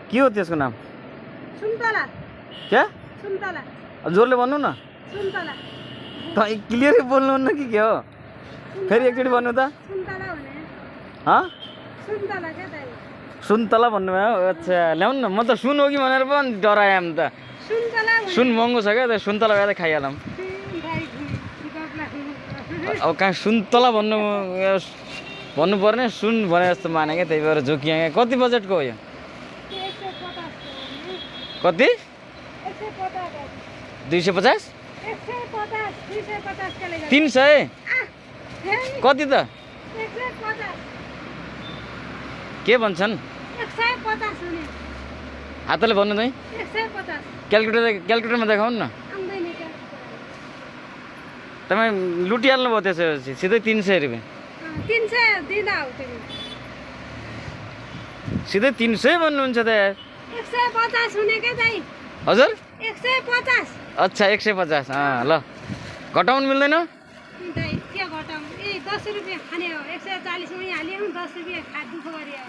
के हो त्यसको नाम? सुन्तला। क्या? सुन्तला। जोरले भन्नु न। सुन्तला। त क्लियरली बोल्नुहुन्न कि के हो? फेरि एकचोटि भन्नु त। सुन्तला भने हाँ? सुन्तला के दाइ? सुन्तला भन्नुभयो? अच्छा ल्याउनु न, म त सुन हो कि भनेर पनि डराएँ त। सुन्तला भने सुन महँगो छ क्या, त सुन्तला भए त खाइहालौँ। अब कहाँ सुन्तला भन्नु पर्ने, सुन भने जस्तो माने क्या, त्यही भएर जोकिएँ क्या। कति बजेटको हो यो? कति? 250? 300? कति त? के भन्छन्? हातले भन्नु त। क्यालकुलेटरमा देखाउनु न। तपाईँ लुटिहाल्नु भयो त्यसपछि सिधै 300 रुपियाँ। 300 दिँदा हो तिमी। सिधै 300 भन्नुहुन्छ त यार। 150 हुने के दाइ? हजुर? 150। अच्छा 150। ल घटाउनु मिल्दैन? दाइ के घटाउँ? 10 रुपियाँ खाने हो। 140 मै हाल्यो 10 रुपियाँ खा दुःख गरियो।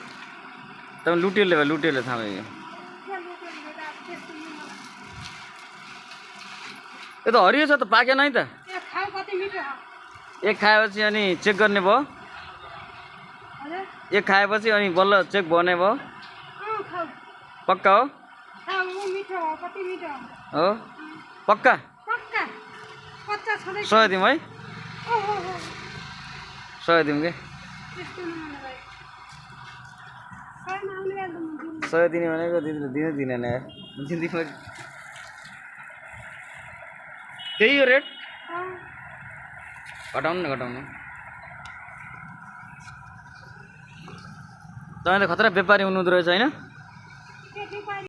तपाईँ लुटिएले भयो, लुटिएले थाहा भयो। यो त हरियो छ त, पाकेन है त। एक खाएपछि अनि चेक गर्ने भयो। एक खाएपछि अनि बल्ल चेक गर्ने भयो। पक्का हो? हो पक्का? 100 दिउँ है? 100 दिउँ के? 100 दिने भनेको दिनु दिनेन यार। त्यही हो रेट? घटाउनु न, घटाउनु। तपाईँ त खतरा व्यापारी हुनुहुँदो रहेछ होइन?